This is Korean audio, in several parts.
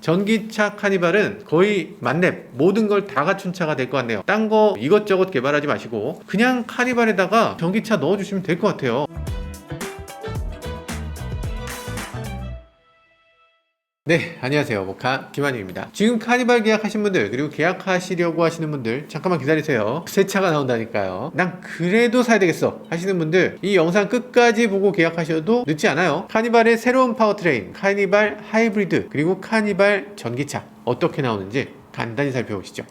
전기차 카니발은 거의 만렙 모든 걸 다 갖춘 차가 될 것 같네요. 딴 거 이것저것 개발하지 마시고 그냥 카니발에다가 전기차 넣어주시면 될 것 같아요. 네, 안녕하세요. 모카 김한입니다. 지금 카니발 계약하신 분들, 그리고 계약하시려고 하시는 분들 잠깐만 기다리세요. 새 차가 나온다니까요. 난 그래도 사야 되겠어 하시는 분들, 이 영상 끝까지 보고 계약하셔도 늦지 않아요. 카니발의 새로운 파워트레인, 카니발 하이브리드, 그리고 카니발 전기차 어떻게 나오는지 간단히 살펴보시죠.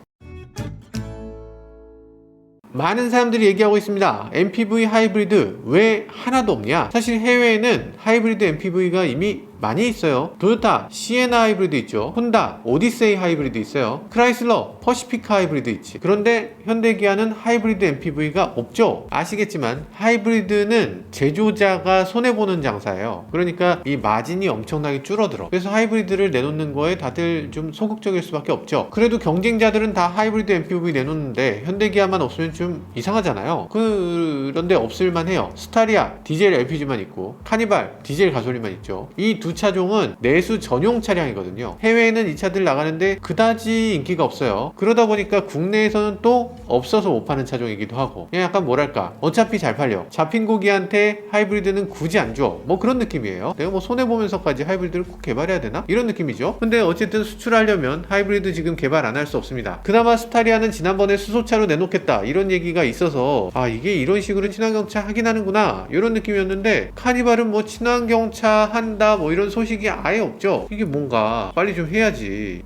많은 사람들이 얘기하고 있습니다. MPV 하이브리드 왜 하나도 없냐? 사실 해외에는 하이브리드 MPV가 이미 많이 있어요. 토요타 시에나 하이브리드 있죠. 혼다 오디세이 하이브리드 있어요. 크라이슬러 퍼시픽 하이브리드 있지. 그런데 현대기아는 하이브리드 MPV가 없죠. 아시겠지만 하이브리드는 제조자가 손해보는 장사예요. 그러니까 이 마진이 엄청나게 줄어들어. 그래서 하이브리드를 내놓는 거에 다들 좀 소극적일 수밖에 없죠. 그래도 경쟁자들은 다 하이브리드 MPV 내놓는데 현대기아만 없으면 좀 이상하잖아요. 그런데 없을만 해요. 스타리아 디젤 LPG만 있고 카니발 디젤 가솔린만 있죠. 이 두 차종은 내수 전용 차량이거든요. 해외에는 이 차들 나가는데 그다지 인기가 없어요. 그러다 보니까 국내에서는 또 없어서 못 파는 차종이기도 하고, 그냥 약간 뭐랄까, 어차피 잘 팔려, 잡힌 고기한테 하이브리드는 굳이 안 줘, 뭐 그런 느낌이에요. 내가 뭐 손해보면서까지 하이브리드를 꼭 개발해야 되나? 이런 느낌이죠. 근데 어쨌든 수출하려면 하이브리드 지금 개발 안 할 수 없습니다. 그나마 스타리아는 지난번에 수소차로 내놓겠다 이런 얘기가 있어서 아, 이게 이런 식으로 친환경차 하긴 하는구나 이런 느낌이었는데, 카니발은 뭐 친환경차 한다 뭐 이런 소식이 아예 없죠. 이게 뭔가 빨리 좀 해야지.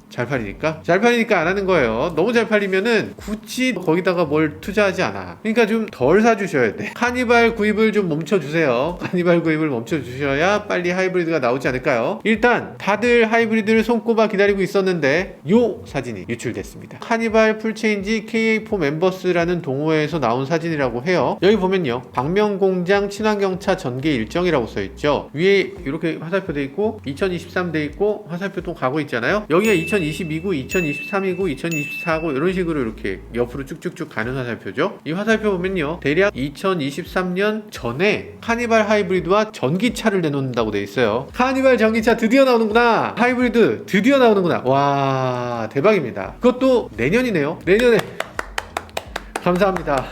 잘 팔리니까? 잘 팔리니까 안 하는 거예요. 너무 잘 팔리면은 굳이 거기다가 뭘 투자하지 않아. 그러니까 좀 덜 사주셔야 돼. 카니발 구입을 좀 멈춰주세요. 카니발 구입을 멈춰주셔야 빨리 하이브리드가 나오지 않을까요? 일단 다들 하이브리드를 손꼽아 기다리고 있었는데 요 사진이 유출됐습니다. 카니발 풀체인지 KA4 멤버스라는 동호회에서 나온 사진이라고 해요. 여기 보면요, 방명공장 친환경차 전개 일정이라고 써있죠. 위에 이렇게 화살표 돼 있고 2023 돼 있고 화살표 또 가고 있잖아요. 여기가 2022구, 2023이고, 2024고 이런 식으로 이렇게 옆으로 쭉쭉쭉 가는 화살표죠. 이 화살표 보면요, 대략 2023년 전에 카니발 하이브리드와 전기차를 내놓는다고 돼 있어요. 카니발 전기차 드디어 나오는구나. 하이브리드 드디어 나오는구나. 와, 대박입니다. 그것도 내년이네요. 내년에. 감사합니다.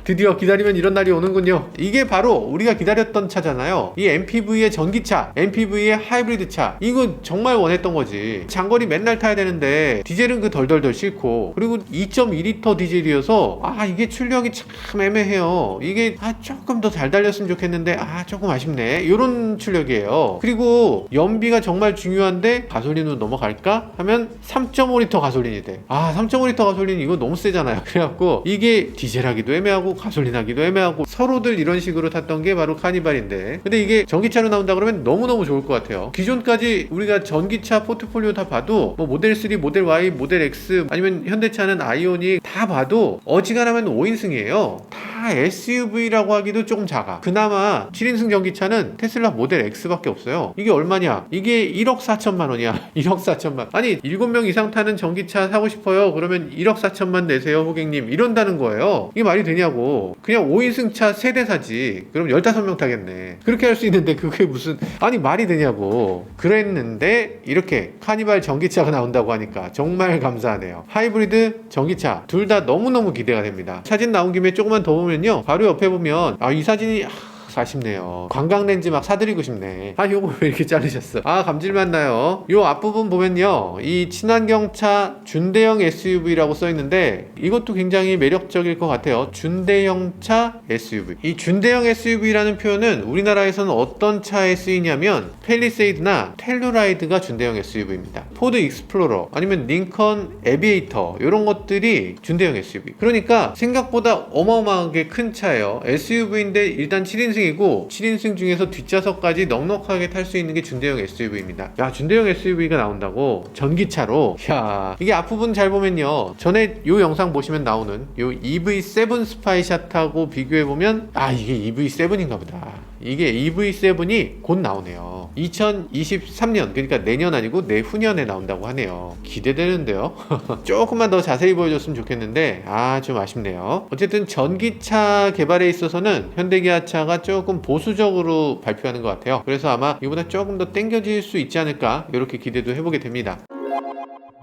드디어 기다리면 이런 날이 오는군요. 이게 바로 우리가 기다렸던 차잖아요. 이 MPV의 전기차, MPV의 하이브리드 차, 이거 정말 원했던 거지. 장거리 맨날 타야 되는데 디젤은 그 덜덜덜 싫고, 그리고 2.2L 디젤이어서 아, 이게 출력이 참 애매해요. 이게 조금 더 잘 달렸으면 좋겠는데 조금 아쉽네, 이런 출력이에요. 그리고 연비가 정말 중요한데 가솔린으로 넘어갈까 하면 3.5L 가솔린이 돼. 3.5L 가솔린 이거 너무 세잖아요. 그래갖고 이게 디젤하기도 애매하고 가솔린 하기도 애매하고, 서로들 이런 식으로 탔던 게 바로 카니발인데, 근데 이게 전기차로 나온다 그러면 너무너무 좋을 것 같아요. 기존까지 우리가 전기차 포트폴리오 다 봐도 뭐 모델 3, 모델 Y, 모델 X, 아니면 현대차는 아이오닉 다 봐도 어지간하면 5인승이에요. 다 SUV라고 하기도 조금 작아. 그나마 7인승 전기차는 테슬라 모델 X밖에 없어요. 이게 얼마냐? 이게 1억 4천만 원이야. 1억 4천만. 아니 7명 이상 타는 전기차 사고 싶어요. 그러면 1억 4천만 내세요 고객님, 이런다는 거예요. 이게 말이 되냐고. 그냥 5인승차 3대 사지. 그럼 15명 타겠네. 그렇게 할 수 있는데 그게 무슨, 아니 말이 되냐고. 그랬는데 이렇게 카니발 전기차가 나온다고 하니까 정말 감사하네요. 하이브리드, 전기차 둘 다 너무너무 기대가 됩니다. 사진 나온 김에 조금만 더 보면요, 바로 옆에 보면 이 사진이 아쉽네요. 관광렌즈 막 사드리고 싶네. 요거 왜 이렇게 자르셨어? 감질만 나요. 요 앞부분 보면요, 이 친환경차 준대형 SUV라고 써있는데 이것도 굉장히 매력적일 것 같아요. 준대형차 SUV. 이 준대형 SUV라는 표현은 우리나라에서는 어떤 차에 쓰이냐면 팰리세이드나 텔루라이드가 준대형 SUV입니다. 포드 익스플로러 아니면 링컨 에비에이터, 이런 것들이 준대형 SUV. 그러니까 생각보다 어마어마하게 큰 차예요. SUV인데 일단 7인승 7인승 중에서 뒷좌석까지 넉넉하게 탈 수 있는 게 준대형 SUV입니다. 준대형 SUV가 나온다고 전기차로. 이게 앞부분 잘 보면요, 전에 요 영상 보시면 나오는 요 EV7 스파이샷하고 비교해보면 이게 EV7인가 보다. 이게 EV7이 곧 나오네요. 2023년, 그러니까 내년 아니고 내후년에 나온다고 하네요. 기대되는데요. 조금만 더 자세히 보여줬으면 좋겠는데 좀 아쉽네요. 어쨌든 전기차 개발에 있어서는 현대기아차가 조금 보수적으로 발표하는 것 같아요. 그래서 아마 이보다 조금 더 땡겨질 수 있지 않을까, 이렇게 기대도 해보게 됩니다.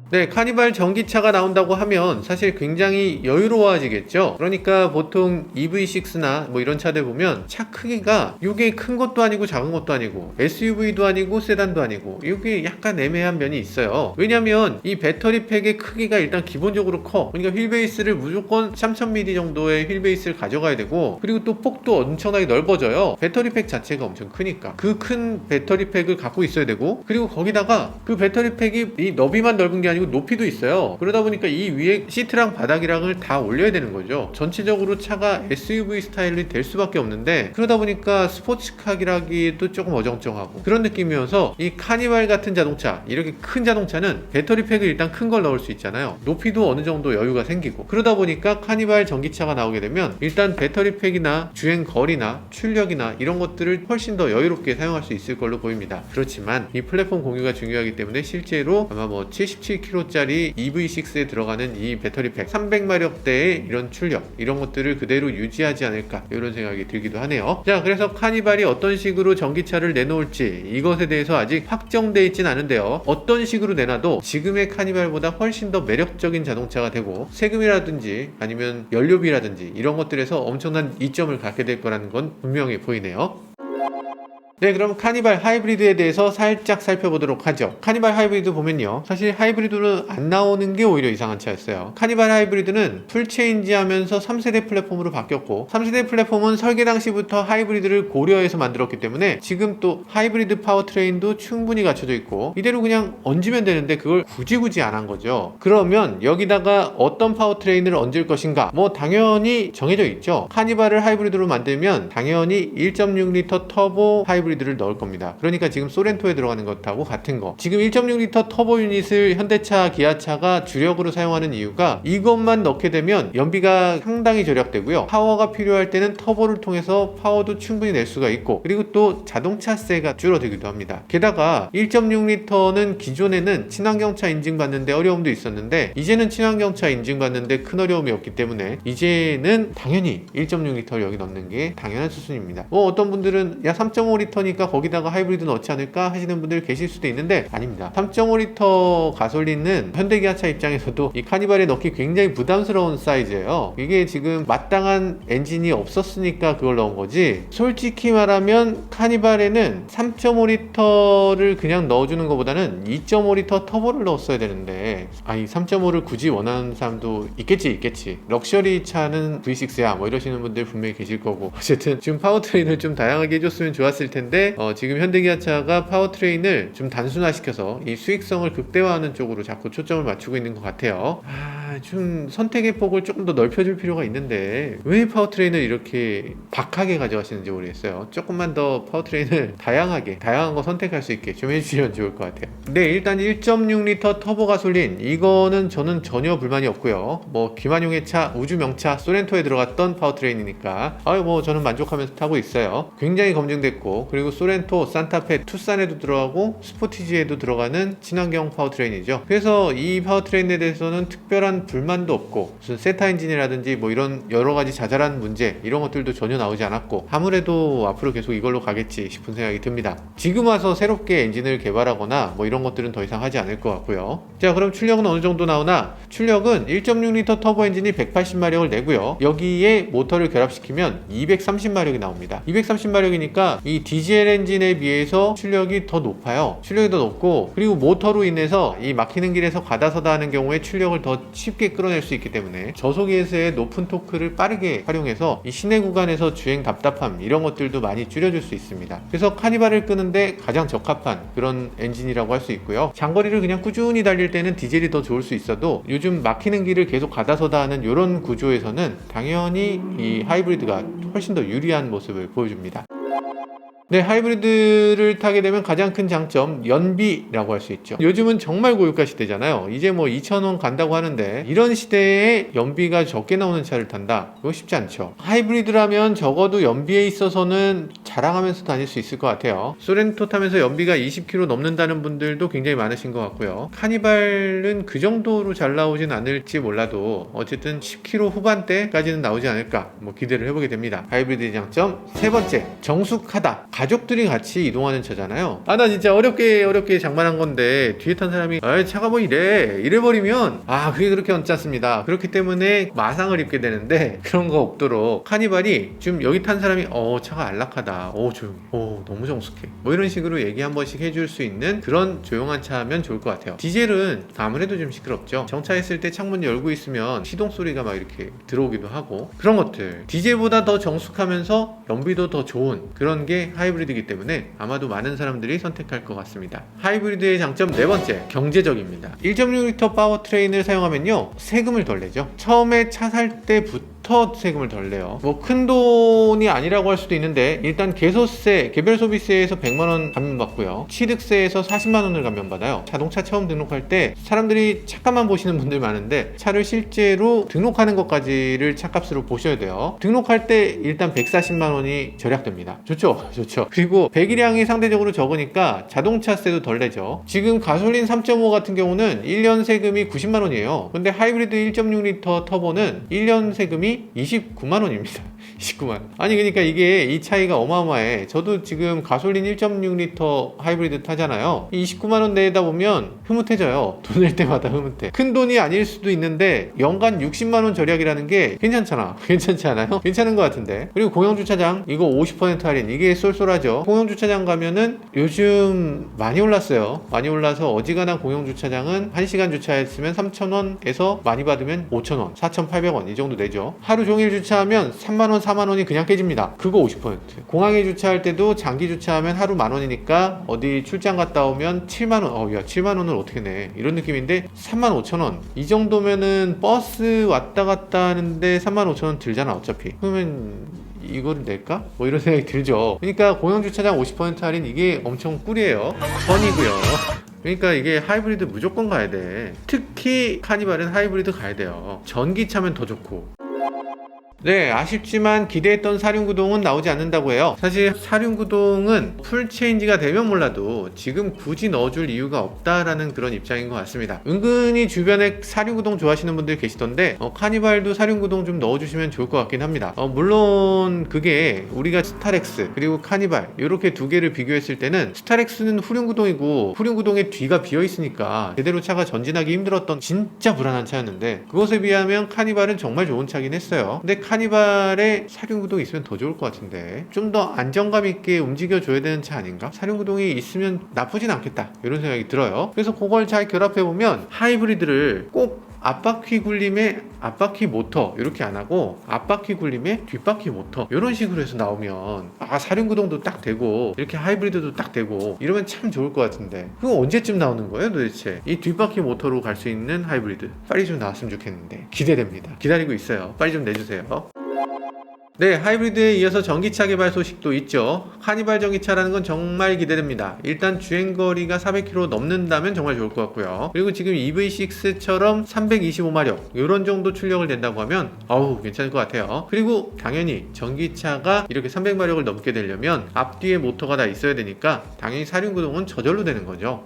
네, 카니발 전기차가 나온다고 하면 사실 굉장히 여유로워지겠죠. 그러니까 보통 EV6나 뭐 이런 차들 보면 차 크기가 이게 큰 것도 아니고 작은 것도 아니고 SUV도 아니고 세단도 아니고 이게 약간 애매한 면이 있어요. 왜냐면 이 배터리 팩의 크기가 일단 기본적으로 커. 그러니까 휠베이스를 무조건 3000mm 정도의 휠베이스를 가져가야 되고, 그리고 또 폭도 엄청나게 넓어져요. 배터리 팩 자체가 엄청 크니까 그 큰 배터리 팩을 갖고 있어야 되고, 그리고 거기다가 그 배터리 팩이 이 너비만 넓은 게 아니고 높이도 있어요. 그러다 보니까 이 위에 시트랑 바닥이랑을 다 올려야 되는 거죠. 전체적으로 차가 SUV 스타일이 될 수밖에 없는데, 그러다 보니까 스포츠카기라기도 조금 어정쩡하고 그런 느낌이어서 이 카니발 같은 자동차, 이렇게 큰 자동차는 배터리 팩을 일단 큰 걸 넣을 수 있잖아요. 높이도 어느 정도 여유가 생기고, 그러다 보니까 카니발 전기차가 나오게 되면 일단 배터리 팩이나 주행 거리나 출력이나 이런 것들을 훨씬 더 여유롭게 사용할 수 있을 걸로 보입니다. 그렇지만 이 플랫폼 공유가 중요하기 때문에 실제로 아마 뭐 77kg짜리 EV6에 들어가는 이 배터리 팩 300마력대의 이런 출력, 이런 것들을 그대로 유지하지 않을까, 이런 생각이 들기도 하네요. 자, 그래서 카니발이 어떤 식으로 전기차를 내놓을지 이것에 대해서 아직 확정되어 있진 않은데요. 어떤 식으로 내놔도 지금의 카니발보다 훨씬 더 매력적인 자동차가 되고, 세금이라든지 아니면 연료비라든지 이런 것들에서 엄청난 이점을 갖게 될 거라는 건 분명히 보이네요. 네, 그럼 카니발 하이브리드에 대해서 살짝 살펴보도록 하죠. 카니발 하이브리드 보면요, 사실 하이브리드로 안 나오는 게 오히려 이상한 차였어요. 카니발 하이브리드는 풀체인지 하면서 3세대 플랫폼으로 바뀌었고, 3세대 플랫폼은 설계 당시부터 하이브리드를 고려해서 만들었기 때문에 지금 또 하이브리드 파워트레인도 충분히 갖춰져 있고, 이대로 그냥 얹으면 되는데 그걸 굳이 안 한 거죠. 그러면 여기다가 어떤 파워트레인을 얹을 것인가, 뭐 당연히 정해져 있죠. 카니발을 하이브리드로 만들면 당연히 1.6L 터보 하이브리드를 넣을 겁니다. 그러니까 지금 소렌토에 들어가는 것하고 같은 거, 지금 1.6L 터보 유닛을 현대차, 기아차가 주력으로 사용하는 이유가 이것만 넣게 되면 연비가 상당히 절약되고요, 파워가 필요할 때는 터보를 통해서 파워도 충분히 낼 수가 있고, 그리고 또 자동차세가 줄어들기도 합니다. 게다가 1.6L는 기존에는 친환경차 인증받는데 어려움도 있었는데, 이제는 친환경차 인증받는데 큰 어려움이 없기 때문에 이제는 당연히 1.6L 여기 넣는 게 당연한 수순입니다. 뭐 어떤 분들은 야 3.5L니까 거기다가 하이브리드 넣지 않을까 하시는 분들 계실 수도 있는데, 아닙니다. 3.5L 가솔린은 현대기아차 입장에서도 이 카니발에 넣기 굉장히 부담스러운 사이즈예요. 이게 지금 마땅한 엔진이 없었으니까 그걸 넣은 거지, 솔직히 말하면 카니발에는 3.5L를 그냥 넣어주는 것보다는 2.5L 터보를 넣었어야 되는데, 이 3.5를 굳이 원하는 사람도 있겠지. 럭셔리 차는 V6야 뭐 이러시는 분들 분명히 계실 거고, 어쨌든 지금 파워트레인을 좀 다양하게 해줬으면 좋았을 텐데, 지금 현대기아차가 파워트레인을 좀 단순화시켜서 이 수익성을 극대화하는 쪽으로 자꾸 초점을 맞추고 있는 것 같아요. 좀 선택의 폭을 조금 더 넓혀줄 필요가 있는데 왜 파워트레인을 이렇게 박하게 가져가시는지 모르겠어요. 조금만 더 파워트레인을 다양한 거 선택할 수 있게 좀 해주시면 좋을 것 같아요. 네, 일단 1.6L 터보 가솔린, 이거는 저는 전혀 불만이 없고요. 뭐 김한용의 차, 우주명차 소렌토에 들어갔던 파워트레인이니까 뭐 저는 만족하면서 타고 있어요. 굉장히 검증됐고, 그리고 소렌토, 산타페, 투싼에도 들어가고 스포티지에도 들어가는 친환경 파워트레인이죠. 그래서 이 파워트레인에 대해서는 특별한 불만도 없고, 무슨 세타 엔진이라든지 뭐 이런 여러가지 자잘한 문제 이런 것들도 전혀 나오지 않았고, 아무래도 앞으로 계속 이걸로 가겠지 싶은 생각이 듭니다. 지금 와서 새롭게 엔진을 개발하거나 뭐 이런 것들은 더 이상 하지 않을 것 같고요. 자, 그럼 출력은 어느 정도 나오나? 출력은 1.6L 터보 엔진이 180마력을 내고요, 여기에 모터를 결합시키면 230마력이 나옵니다. 230마력이니까 이 디젤 엔진에 비해서 출력이 더 높아요. 출력이 더 높고, 그리고 모터로 인해서 이 막히는 길에서 가다서다 하는 경우에 출력을 더 쉽게 끌어낼 수 있기 때문에 저속에서의 높은 토크를 빠르게 활용해서 이 시내 구간에서 주행 답답함 이런 것들도 많이 줄여줄 수 있습니다. 그래서 카니발을 끄는데 가장 적합한 그런 엔진이라고 할 수 있고요. 장거리를 그냥 꾸준히 달릴 때는 디젤이 더 좋을 수 있어도 요즘 막히는 길을 계속 가다서다 하는 이런 구조에서는 당연히 이 하이브리드가 훨씬 더 유리한 모습을 보여줍니다. 네, 하이브리드를 타게 되면 가장 큰 장점, 연비라고 할 수 있죠. 요즘은 정말 고유가 시대잖아요. 이제 뭐 2,000원 간다고 하는데 이런 시대에 연비가 적게 나오는 차를 탄다? 그거 쉽지 않죠. 하이브리드라면 적어도 연비에 있어서는 자랑하면서 다닐 수 있을 것 같아요. 소렌토 타면서 연비가 20km 넘는다는 분들도 굉장히 많으신 것 같고요. 카니발은 그 정도로 잘 나오진 않을지 몰라도 어쨌든 10km 후반대까지는 나오지 않을까 기대를 해보게 됩니다. 하이브리드의 장점 세 번째, 정숙하다. 가족들이 같이 이동하는 차잖아요. 나 진짜 어렵게 장만한 건데 뒤에 탄 사람이 차가 뭐 이래 버리면 그게 그렇게 언짢습니다. 그렇기 때문에 마상을 입게 되는데 그런 거 없도록 카니발이 지금 여기 탄 사람이 차가 안락하다, 조용히, 너무 정숙해, 이런 식으로 얘기 한 번씩 해줄 수 있는 그런 조용한 차면 좋을 것 같아요. 디젤은 아무래도 좀 시끄럽죠. 정차했을 때 창문 열고 있으면 시동 소리가 막 이렇게 들어오기도 하고, 그런 것들 디젤보다 더 정숙하면서 연비도 더 좋은 그런 게 하이브리드이기 때문에 아마도 많은 사람들이 선택할 것 같습니다. 하이브리드의 장점 네 번째, 경제적입니다. 1.6L 파워트레인을 사용하면요 세금을 덜 내죠. 처음에 차 살 때부터 세금을 덜 내요. 큰 돈이 아니라고 할 수도 있는데 일단 개소세, 개별소비세에서 100만원 감면받고요, 취득세에서 40만원을 감면받아요. 자동차 처음 등록할 때 사람들이 차값만 보시는 분들 많은데 차를 실제로 등록하는 것까지를 차값으로 보셔야 돼요. 등록할 때 일단 140만원이 절약됩니다. 좋죠? 그리고 배기량이 상대적으로 적으니까 자동차세도 덜 내죠. 지금 가솔린 3.5 같은 경우는 1년 세금이 90만원이에요 근데 하이브리드 1.6L 터보는 1년 세금이 29만원입니다 29만. 그러니까 이게 이 차이가 어마어마해. 저도 지금 가솔린 1.6L 하이브리드 타잖아요. 29만원 내다 보면 흐뭇해져요. 돈 낼 때마다 흐뭇해. 큰 돈이 아닐 수도 있는데 연간 60만원 절약이라는 게 괜찮지 않아요? 괜찮은 것 같은데. 그리고 공영주차장 이거 50% 할인, 이게 쏠쏠하죠. 공영주차장 가면은 요즘 많이 올랐어요. 많이 올라서 어지간한 공영주차장은 1시간 주차했으면 3,000원에서 많이 받으면 5,000원, 4,800원 이 정도 내죠. 하루 종일 주차하면 3만원, 4만원이 그냥 깨집니다. 그거 50%. 공항에 주차할 때도 장기 주차하면 하루 만원이니까 어디 출장 갔다 오면 7만원, 야 7만원을 어떻게 내, 이런 느낌인데 35,000원 이 정도면은 버스 왔다 갔다 하는데 35,000원 들잖아 어차피. 그러면 이거를 낼까? 이런 생각이 들죠. 그러니까 공영주차장 50% 할인, 이게 엄청 꿀이에요. 선이고요. 그러니까 이게 하이브리드 무조건 가야 돼. 특히 카니발은 하이브리드 가야 돼요. 전기차면 더 좋고. 네, 아쉽지만 기대했던 사륜구동은 나오지 않는다고 해요. 사실 사륜구동은 풀체인지가 되면 몰라도 지금 굳이 넣어줄 이유가 없다라는 그런 입장인 것 같습니다. 은근히 주변에 사륜구동 좋아하시는 분들 계시던데 카니발도 사륜구동 좀 넣어주시면 좋을 것 같긴 합니다. 물론 그게 우리가 스타렉스 그리고 카니발 이렇게 두 개를 비교했을 때는 스타렉스는 후륜구동이고 후륜구동에 뒤가 비어있으니까 제대로 차가 전진하기 힘들었던 진짜 불안한 차였는데, 그것에 비하면 카니발은 정말 좋은 차긴 했어요. 근데 카니발에 사륜구동이 있으면 더 좋을 것 같은데, 좀 더 안정감 있게 움직여줘야 되는 차 아닌가? 사륜구동이 있으면 나쁘진 않겠다, 이런 생각이 들어요. 그래서 그걸 잘 결합해보면 하이브리드를 꼭 앞바퀴 굴림에 앞바퀴 모터 이렇게 안 하고 앞바퀴 굴림에 뒷바퀴 모터 이런 식으로 해서 나오면 사륜구동도 딱 되고 이렇게 하이브리드도 딱 되고 이러면 참 좋을 것 같은데, 그거 언제쯤 나오는 거예요 도대체? 이 뒷바퀴 모터로 갈 수 있는 하이브리드 빨리 좀 나왔으면 좋겠는데 기대됩니다. 기다리고 있어요. 빨리 좀 내주세요. 네, 하이브리드에 이어서 전기차 개발 소식도 있죠. 카니발 전기차라는 건 정말 기대됩니다. 일단 주행거리가 400km 넘는다면 정말 좋을 것 같고요. 그리고 지금 EV6처럼 325마력 이런 정도 출력을 낸다고 하면 괜찮을 것 같아요. 그리고 당연히 전기차가 이렇게 300마력을 넘게 되려면 앞뒤에 모터가 다 있어야 되니까 당연히 사륜구동은 저절로 되는 거죠.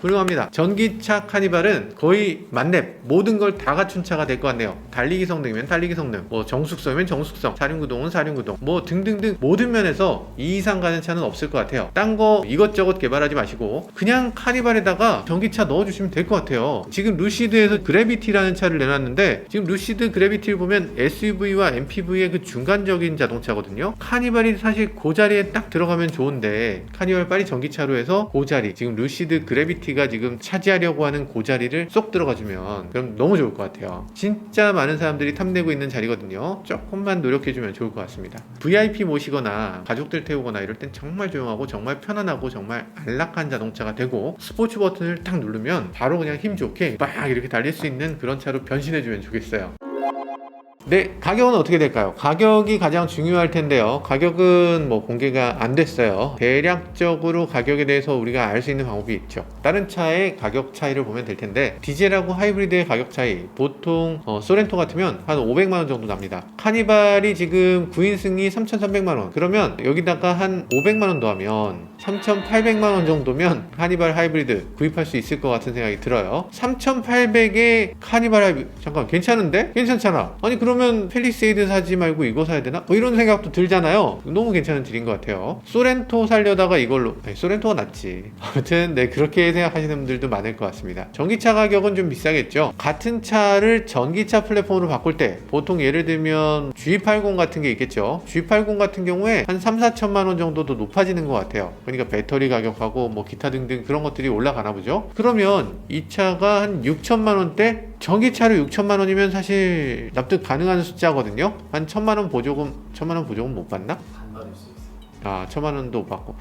훌륭합니다. 전기차 카니발은 거의 만렙 모든 걸 다 갖춘 차가 될 것 같네요. 달리기 성능이면 달리기 성능, 정숙성이면 정숙성, 사륜구동은 사륜구동, 등등등 모든 면에서 이 이상 가는 차는 없을 것 같아요. 딴 거 이것저것 개발하지 마시고 그냥 카니발에다가 전기차 넣어주시면 될 것 같아요. 지금 루시드에서 그래비티라는 차를 내놨는데, 지금 루시드 그래비티를 보면 SUV와 MPV의 그 중간적인 자동차거든요. 카니발이 사실 그 자리에 딱 들어가면 좋은데 카니발 빨리 전기차로 해서 그 자리, 지금 루시드 그래비티 가 지금 차지하려고 하는 그 자리를 쏙 들어가주면 그럼 너무 좋을 것 같아요. 진짜 많은 사람들이 탐내고 있는 자리거든요. 조금만 노력해주면 좋을 것 같습니다. VIP 모시거나 가족들 태우거나 이럴 땐 정말 조용하고 정말 편안하고 정말 안락한 자동차가 되고, 스포츠 버튼을 딱 누르면 바로 그냥 힘 좋게 막 이렇게 달릴 수 있는 그런 차로 변신해주면 좋겠어요. 네, 가격은 어떻게 될까요? 가격이 가장 중요할 텐데요. 가격은 뭐 공개가 안 됐어요. 대략적으로 가격에 대해서 우리가 알 수 있는 방법이 있죠. 다른 차의 가격 차이를 보면 될 텐데, 디젤하고 하이브리드의 가격 차이, 보통 소렌토 같으면 한 500만원 정도 납니다. 카니발이 지금 9인승이 3,300만원, 그러면 여기다가 한 500만원 더하면 3,800만원 정도면 카니발 하이브리드 구입할 수 있을 것 같은 생각이 들어요. 3,800에 카니발 하이브리드, 잠깐 괜찮은데? 괜찮잖아. 아니 그러면 펠리세이드 사지 말고 이거 사야 되나? 뭐 이런 생각도 들잖아요. 너무 괜찮은 딜인 것 같아요. 소렌토 살려다가 이걸로, 아니 소렌토가 낫지. 아무튼 네, 그렇게 생각하시는 분들도 많을 것 같습니다. 전기차 가격은 좀 비싸겠죠. 같은 차를 전기차 플랫폼으로 바꿀 때 보통 예를 들면 G80 같은 게 있겠죠. G80 같은 경우에 한 3,4천만 원 정도 더 높아지는 것 같아요. 그러니까 배터리 가격하고 뭐 기타 등등 그런 것들이 올라가나 보죠. 그러면 이 차가 한 6천만 원대, 전기차로 6천만 원이면 사실 납득 가능한 숫자거든요. 한 1,000만 원 보조금, 1,000만 원 보조금 못 받나? 아, 1,000만 원도 못 받고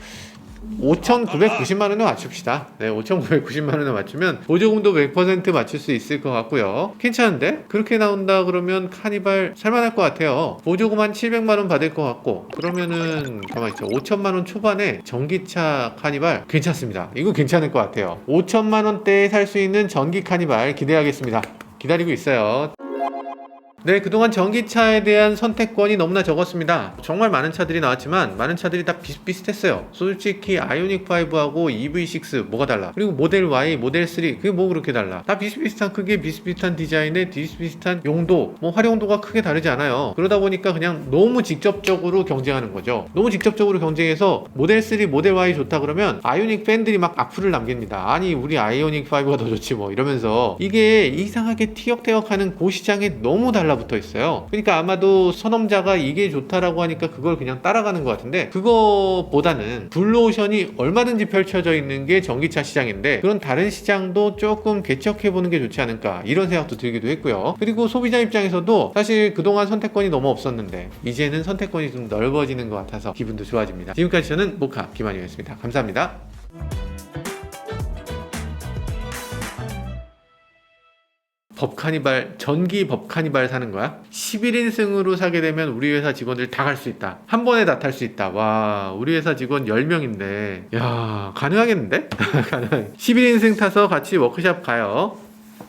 5,990만 원에 맞춥시다. 네, 5,990만 원에 맞추면 보조금도 100% 맞출 수 있을 것 같고요. 괜찮은데? 그렇게 나온다 그러면 카니발 살만할 것 같아요. 보조금 한 700만 원 받을 것 같고, 그러면은 가만히 있죠. 5천만 원 초반에 전기차 카니발 괜찮습니다. 이거 괜찮을 것 같아요. 5천만 원대에 살 수 있는 전기 카니발 기대하겠습니다. 기다리고 있어요. 네, 그동안 전기차에 대한 선택권이 너무나 적었습니다. 정말 많은 차들이 나왔지만 많은 차들이 다 비슷비슷했어요. 솔직히 아이오닉5하고 EV6 뭐가 달라? 그리고 모델 Y, 모델 3 그게 뭐 그렇게 달라? 다 비슷비슷한 크기, 비슷비슷한 디자인에 비슷비슷한 용도, 뭐 활용도가 크게 다르지 않아요. 그러다 보니까 그냥 너무 직접적으로 경쟁하는 거죠. 너무 직접적으로 경쟁해서 모델 3, 모델 Y 좋다 그러면 아이오닉 팬들이 막 악플을 남깁니다. 아니 우리 아이오닉5가 더 좋지 뭐 이러면서, 이게 이상하게 티격태격하는 그 시장에 너무 달라붙어 있어요. 그러니까 아마도 선험자가 이게 좋다라고 하니까 그걸 그냥 따라가는 것 같은데, 그거보다는 블루오션이 얼마든지 펼쳐져 있는 게 전기차 시장인데, 그런 다른 시장도 조금 개척해보는 게 좋지 않을까 이런 생각도 들기도 했고요. 그리고 소비자 입장에서도 사실 그동안 선택권이 너무 없었는데 이제는 선택권이 좀 넓어지는 것 같아서 기분도 좋아집니다. 지금까지 저는 모카 김한효였습니다. 감사합니다. 법카니발, 전기 법카니발 사는 거야? 11인승으로 사게 되면 우리 회사 직원들 다 갈 수 있다. 한 번에 다 탈 수 있다. 와, 우리 회사 직원 10명인데 야, 가능하겠는데? 가능. 11인승 타서 같이 워크샵 가요.